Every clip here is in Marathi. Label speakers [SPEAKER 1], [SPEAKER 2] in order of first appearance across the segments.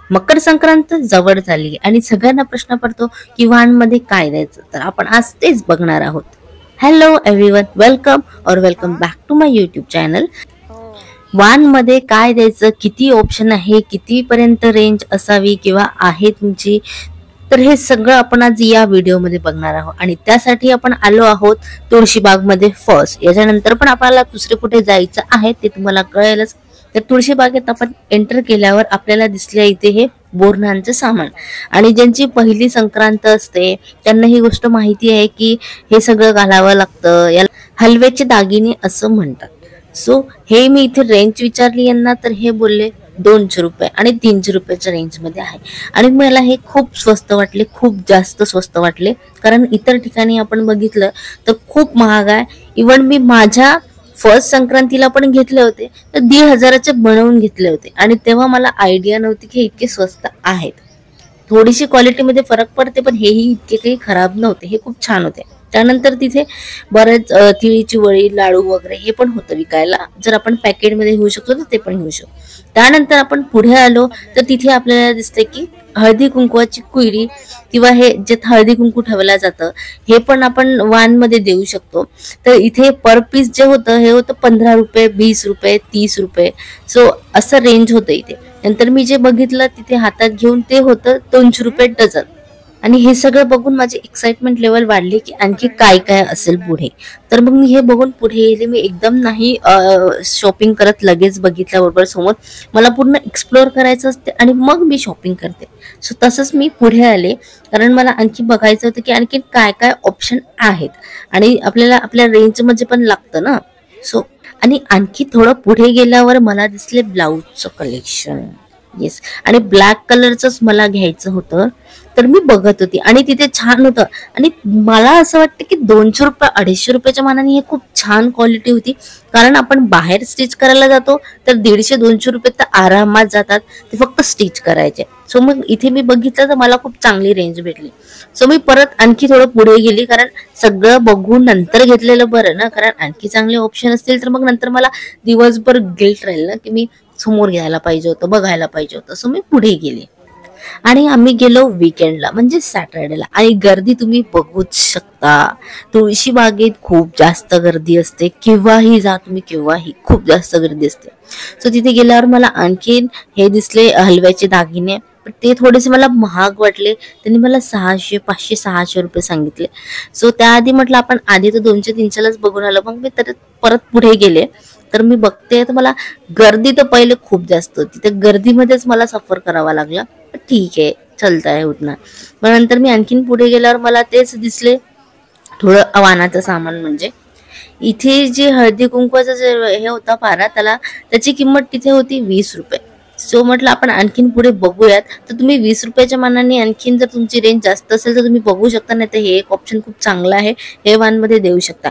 [SPEAKER 1] मकर संक्रांत जवळ झाली आणि सगळ्यांना प्रश्न पडतो की वाणमध्ये काय द्यायचं, तर आपण आज तेच बघणार आहोत. हॅलो एव्हरीवन, वेलकम और welcome back to my YouTube channel. वाणमध्ये काय द्यायचं, किती ऑप्शन आहे, कितीपर्यंत रेंज असावी किंवा आहे तुमची, तर हे सगळं आपण आज या व्हिडिओमध्ये बघणार आहोत. आणि त्यासाठी आपण आलो आहोत तुळशीबागमध्ये फर्स्ट. याच्यानंतर पण आपल्याला दुसरे कुठे जायचं आहे ते तुम्हाला कळेलच. तर तुळशीबागेत आपण एंटर केल्यावर आपल्याला दिसले इथे हे बोरणांचे सामान. आणि ज्यांची पहिली संक्रांत असते त्यांना ही गोष्ट माहिती आहे की हे सगळं घालावं लागतं, याला हलव्याचे दागिने असं म्हणतात. सो हे मी इथे रेंज विचारली यांना, तर हे बोलले 200 रुपये आणि 300 रुपयाच्या रेंज मध्ये आहे. आणि मला हे खूप स्वस्त वाटले, खूप जास्त स्वस्त वाटले. कारण इतर ठिकाणी आपण बघितलं तर खूप महाग आहे. इव्हन मी माझ्या फर्स्ट संक्रांतीला पण घेतले होते तर 1,500चे बनवून घेतले होते आणि तेव्हा मला आयडिया नव्हती की इतके स्वस्त आहेत. थोडीशी क्वालिटीमध्ये फरक पडते, पण हेही इतके काही खराब नव्हते, हे खूप छान होते. त्यानंतर तिथे बरेच तिळीची वळी, लाडू वगैरे हे पण होतं विकायला. जर आपण पॅकेटमध्ये घेऊ शकतो तर ते पण घेऊ शकतो. त्यानंतर आपण पुढे आलो तर तिथे आपल्याला दिसते की हळदी कुंकवाची कुयरी किंवा हे जे हळदी कुंकू ठेवलं जातं हे पण आपण वाणमध्ये देऊ शकतो. तर इथे पर पीस जे होतं हे होतं 15 रुपये, 20 रुपये, 30 रुपये. सो असं रेंज होतं इथे. नंतर मी जे बघितलं तिथे हातात घेऊन ते होतं 200 रुपये डझन. आणि हे सगळं बघून माझी एक्साइटमेंट लेवल वाढली की आणखी काय काय असेल पुढे. तर मग मी हे बघून पुढे गेले. मी एकदम नाही शॉपिंग करत लगेच बघितल्याबरोबर समोर. मला पूर्ण एक्सप्लोअर करायचं असते आणि मग मी शॉपिंग करते. सो तसंच मी पुढे आले, कारण मला आणखी बघायचं होतं की आणखी काय काय ऑप्शन आहेत आणि आपल्याला आपल्या रेंजमध्ये पण लागतं ना. सो आणि आणखी थोडं पुढे गेल्यावर मला दिसले ब्लाऊजचं कलेक्शन. येस, आणि ब्लॅक कलरचंच मला घ्यायचं होतं. तर मी बघत होती आणि तिथे छान होतं. आणि मला असं वाटतं की 200 रुपये, 250 रुपयाच्या मानाने हे खूप छान क्वालिटी होती. कारण आपण बाहेर स्टिच करायला जातो तर 150-200 रुपये तर आरामात जातात, ते फक्त स्टिच करायचे. सो मग इथे मी बघितलं तर मला खूप चांगली रेंज भेटली. सो मी परत आणखी थोडं पुढे गेली, कारण सगळं बघून नंतर घेतलेलं बरं ना. कारण आणखी चांगले ऑप्शन असतील तर मग नंतर मला दिवसभर गिल्ट राहील ना की मी समोर घ्यायला पाहिजे होतं, बघायला पाहिजे होतं. सो मी पुढे गेले आणि आम्ही गेलो वीकेंडला म्हणजे सॅटर्डेला. आणि गर्दी तुम्ही बघूच शकता. तुळशी बागेत खूप जास्त गर्दी असते, केव्हाही जा तुम्ही, केव्हाही खूप जास्त गर्दी असते. सो तिथे गेल्यावर मला आणखीन हे दिसले हलव्याचे दागिने. पण ते थोडेसे मला महाग वाटले. त्यांनी मला 600, 500, 600 रुपये सांगितले. सो त्याआधी म्हटलं आपण आधी तर 200-300लाच बघून आलो. मग मी तर परत पुढे गेले. तर मी बघते तर मला गर्दी तर पहिले खूप जास्त होती. त्या गर्दीमध्येच मला सफर करावा लागला. ठीक आहे, चलता है उठना. मग नंतर मी आणखीन पुढे गेल्यावर मला तेच दिसले थोडं वाणाचं सामान. म्हणजे इथे जे हळदी कुंकवाचं जे हे होता पारा, त्याची किंमत तिथे होती 20 रुपये. सो म्हटलं आपण आणखीन पुढे बघूयात. तर तुम्ही 20 रुपयाच्या मानाने आणखीन जर तुमची रेंज जास्त असेल तर तुम्ही बघू शकता. नाही तर हे एक ऑप्शन खूप चांगलं आहे, हे वाणमध्ये देऊ शकता.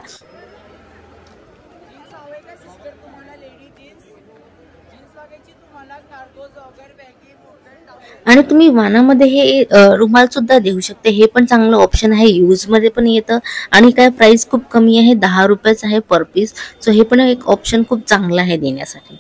[SPEAKER 1] आणि तुम्ही वाणामध्ये हे रुमाल सुद्धा देऊ शकते. हे पण चांगलं ऑप्शन आहे, यूज मध्ये पण येतं. आणि काय प्राइस खूप कमी आहे, 10 रुपयाच आहे पर पीस. सो हे पण एक ऑप्शन खूप चांगलं आहे देण्यासाठी.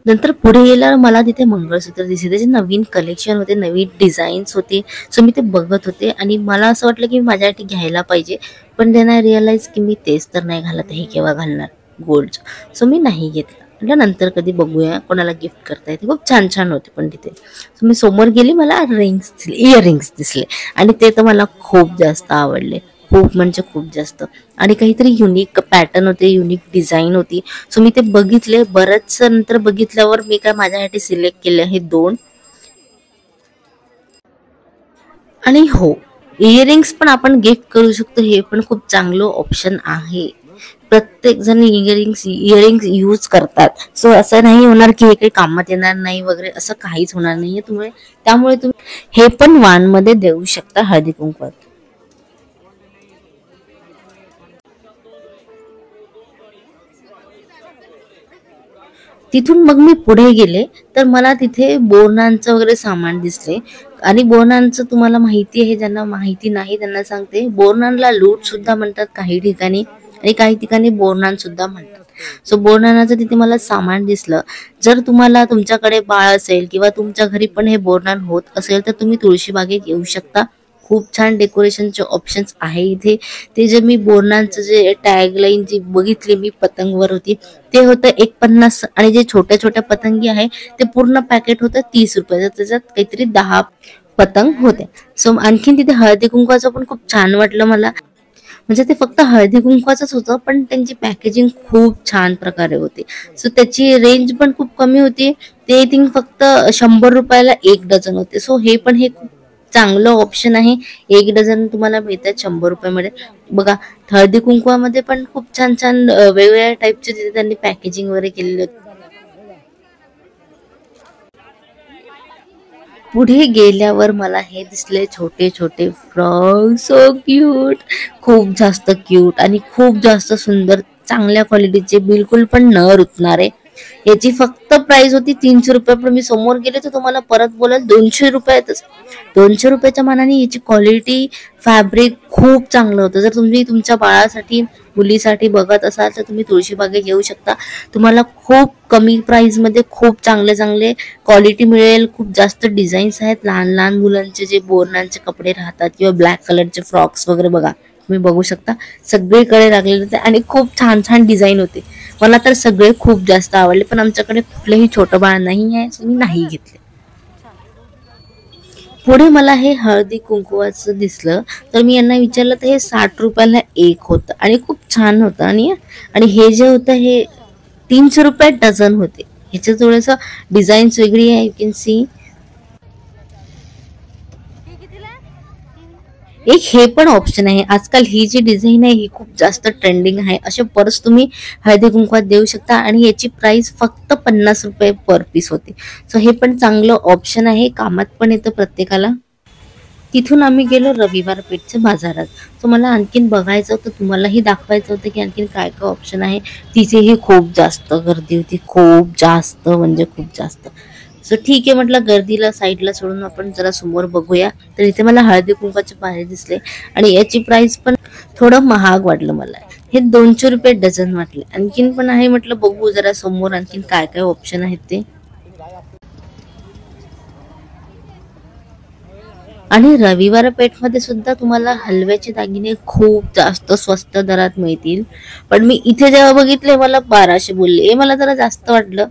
[SPEAKER 1] नंतर पुढे गेल्यावर मला तिथे मंगळसूत्र दिसले. त्याचे नवीन कलेक्शन होते, नवीन डिझाईन्स होते. सो मी ते बघत होते आणि मला असं वाटलं की माझ्यासाठी घ्यायला पाहिजे. पण त्यांना रिअलाइज की मी तेच तर नाही घालत, हे केव्हा घालणार गोल्ड. सो मी नाही घेतलं. म्हटलं नंतर कधी बघूया, कोणाला गिफ्ट करता येते. खूप छान छान होते पण तिथे. सो मी समोर गेली, मला रिंग्स दिसले, इयरिंग्स दिसले आणि ते तर मला खूप जास्त आवडले. खूप म्हणजे खूप जास्त. आणि काहीतरी युनिक पॅटर्न होते, युनिक डिझाईन होती. सो मी ते बघितले. बरंच नंतर बघितल्यावर मी काय माझ्यासाठी सिलेक्ट केले आहे 2. आणि हो, इयरिंग्स पण आपण गिफ्ट करू शकतो, हे पण खूप चांगलं ऑप्शन आहे. प्रत्येक जण इयरिंग्स यूज करतात. सो असं नाही होणार की हे काही कामात येणार नाही वगैरे, असं काहीच होणार नाहीये. त्यामुळे तुम्ही हे पण वाणमध्ये देऊ शकता हळदी कुंकवात. तिथून मग मी पुढे गेले तर मला तिथे बोरणांचं वगैरे सामान दिसले. आणि बोरनानचं तुम्हाला माहिती आहे, ज्यांना माहिती नाही त्यांना सांगते, बोरनानला लूट सुद्धा म्हणतात काही ठिकाणी आणि काही ठिकाणी बोरनान सुद्धा म्हणतात. सो बोरनानाचं तिथे मला सामान दिसलं. जर तुम्हाला तुमच्याकडे बाळ असेल किंवा तुमच्या घरी पण हे बोरनान होत असेल तर तुम्ही तुळशीबागेत येऊ शकता. खूप छान डेकोरेशनचे ऑप्शन्स आहे इथे. ते जे मी बोरनानचं जे टॅगलाईन जी बघितली मी पतंगवर होती ते होतं 1.50 आणि जे छोट्या छोट्या पतंगी आहे ते पूर्ण पॅकेट होतं 30 रुपयाचं. त्याच्यात काहीतरी 10 पतंग होते. सो आणखीन तिथे हळदी कुंकवाचं पण खूप छान वाटलं मला. म्हणजे ते फक्त हळदी कुंकवाचंच होतं पण त्यांची पॅकेजिंग खूप छान प्रकारे होती. सो त्याची रेंज पण खूप कमी होती. ते आय थिंक फक्त 100 रुपयाला 1 डझन होते. सो हे पण हे खूप चांगलं ऑप्शन आहे. 1 डझन तुम्हाला मिळतात 100 रुपयामध्ये. बघा हळदी कुंकवामध्ये पण खूप छान छान वेगवेगळ्या टाईपचे तिथे त्यांनी पॅकेजिंग वगैरे केलेले होते. पुढे गेल्यावर मला हे दिसले छोटे छोटे फ्रॉग. सो क्यूट, खूप जास्त क्यूट आणि खूप जास्त सुंदर, चांगल्या क्वालिटीचे, बिलकुल पण न रुतणारे. याची फक्त प्राइस होती 300 रुपये. पण मी समोर गेले तर तुम्हाला परत बोलाल 200 रुपयातच. 200 रुपयाच्या मानाने याची क्वालिटी, फॅब्रिक खूप चांगलं होतं. जर तुम्ही तुमच्या बाळासाठी, मुलीसाठी बघत असाल तर तुम्ही तुळशीबागेत येऊ शकता. तुम्हाला खूप कमी प्राइस मध्ये खूप चांगले चांगले क्वालिटी मिळेल. खूप जास्त डिझाईन्स आहेत. लहान लहान मुलांचे जे बोरनांचे कपडे राहतात किंवा ब्लॅक कलरचे फ्रॉक्स वगैरे बघा, तुम्ही बघू शकता सगळीकडे लागलेले होते आणि खूप छान छान डिझाईन होते. मला तर सगळे खूप जास्त आवडले. पण आमच्याकडे कुठलेही छोटं बाळ नाही आहे, मी नाही घेतले. पुढे मला हे हळदी कुंकवाचं दिसलं तर मी यांना विचारलं तर हे 60 रुपयाला एक होतं आणि खूप छान होतं. आणि आणि हे जे होतं हे 300 रुपयात डझन होते. ह्याचं थोडंसं डिझाईन्स वेगळी आहे, यू कॅन सी. एक हे पण ऑप्शन आहे. आजकाल ही जी डिझाईन आहे ही खूप जास्त ट्रेंडिंग आहे. असे पर्स तुम्ही हळदी कुंकवात देऊ शकता आणि याची प्राइस फक्त 50 रुपये पर पीस होते. सो हे पण चांगलं ऑप्शन आहे, कामात पण येतं प्रत्येकाला. तिथून आम्ही गेलो रविवार पेठच्या बाजारात. सो मला आणखीन बघायचं होतं, तुम्हालाही दाखवायचं होतं की आणखीन काय काय ऑप्शन आहे. तिथेही खूप जास्त गर्दी होती, खूप जास्त म्हणजे खूप जास्त. सो ठीक आहे म्हटलं, गर्दीला साईडला सोडून आपण जरा समोर बघूया. तर इथे मला हळदी कुंकाचे पाहे दिसले आणि याची प्राइस पण थोडं महाग वाटलं मला. हे 200 रुपये डझन वाटले. आणखीन पण आहे म्हटलं, बघू जरा समोर आणखीन काय काय ऑप्शन आहेत ते. आणि रविवार पेठमध्ये सुद्धा तुम्हाला हलव्याचे दागिने खूप जास्त स्वस्त दरात मिळतील. पण मी इथे जेव्हा बघितले मला 1200 बोलले. हे मला जरा जास्त वाटलं,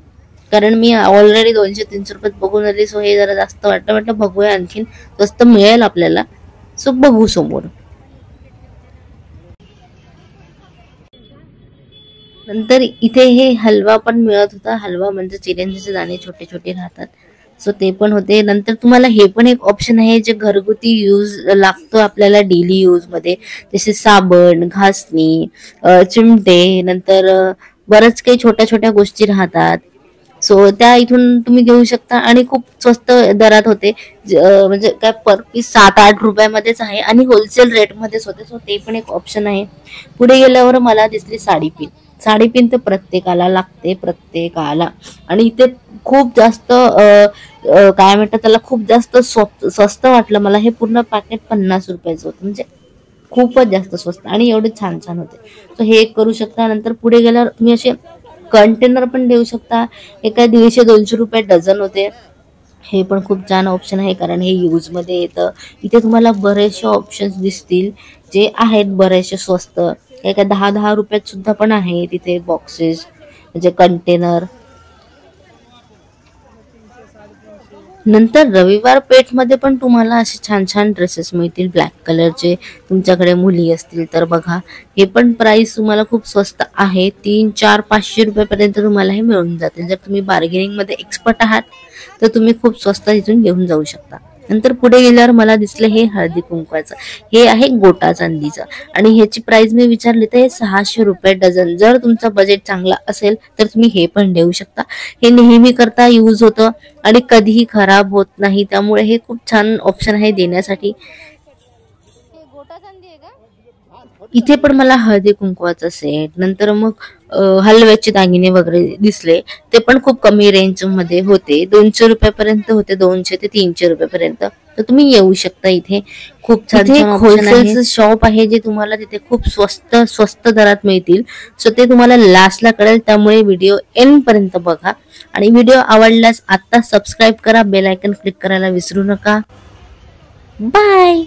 [SPEAKER 1] कारण मी ऑलरेडी 200-300 रुपयात बघून आली. सो हे जरा जास्त वाटलं. म्हटलं बघूया आणखीन स्वस्त मिळेल आपल्याला. सो बघू समोर. नंतर इथे हे हलवा पण मिळत होता. हलवा म्हणजे चिरंजीचे दाणे छोटे छोटे राहतात. सो ते पण होते. नंतर तुम्हाला हे पण एक ऑप्शन आहे जे घरगुती यूज लागतो आपल्याला डेली यूज मध्ये, जसे साबण, घासणी, चिमटे, नंतर बरंच काही छोट्या छोट्या गोष्टी राहतात. सो त्या इथून तुम्ही घेऊ शकता आणि खूप स्वस्त दरात होते. म्हणजे काय पर पीस 7-8 रुपयामध्येच आहे आणि होलसेल रेट मध्येच होते. सो ते पण एक ऑप्शन आहे. पुढे गेल्यावर मला दिसली साडी पिन. साडी पिन तर प्रत्येकाला लागते, प्रत्येकाला. आणि इथे खूप जास्त काय म्हणतात त्याला, खूप जास्त स्वस्त वाटलं मला. हे पूर्ण पॅकेट 50 रुपयाचं होतं, म्हणजे खूपच जास्त स्वस्त आणि एवढे छान छान होते. सो हे एक करू शकता. नंतर पुढे गेल्यावर तुम्ही असे कंटेनर पण देऊ शकता. हे काय 150-200 रुपये डझन होते. हे पण खूप छान ऑप्शन आहे, कारण हे यूज मध्ये येतं. इथे तुम्हाला बरेचसे ऑप्शन्स दिसतील जे आहेत बरेचसे स्वस्त. काय काय 10-10 रुपयात सुद्धा पण आहे तिथे बॉक्सेस, म्हणजे कंटेनर. नंतर रविवार पेठमध्ये पण तुम्हाला असे छान छान ड्रेसेस मिळतील ब्लॅक कलरचे. तुमच्याकडे मुली असतील तर बघा, हे पण प्राइस तुम्हाला खूप स्वस्त आहे. 300-400-500 रुपयापर्यंत तुम्हाला हे मिळून जातील. जर तुम्ही बार्गेनिंग मध्ये एक्सपर्ट आहात तर तुम्ही खूप स्वस्त इथून घेऊन जाऊ शकता. नंतर पुढे गेल्यावर मला दिसलं हे हळदी कुंकवाचं. हे आहे गोटा चांदीचं आणि ह्याची प्राइस मी विचारली तर हे 600 रुपये डझन. जर तुमचा बजेट चांगला असेल तर तुम्ही हे पण देऊ शकता. हे नेहमी करता यूज होतं आणि कधीही खराब होत नाही, त्यामुळे हे खूप छान ऑप्शन आहे देण्यासाठी. इथे पण मला हळदी कुंकवाचा सेट, नंतर मग हलव्याचे दागिने वगैरे दिसले. ते पण खूप कमी रेंज मध्ये होते. 200 रुपयापर्यंत होते, 200 ते 300 रुपयापर्यंत. तर तुम्ही येऊ शकता इथे. खूप छान होलसेलचं शॉप आहे जे तुम्हाला तिथे खूप स्वस्त दरात मिळतील. सो ते तुम्हाला लास्टला कळेल, त्यामुळे व्हिडिओ एंड पर्यंत बघा. आणि व्हिडिओ आवडल्यास आता सबस्क्राईब करा, बेल आयकन क्लिक करायला विसरू नका. बाय.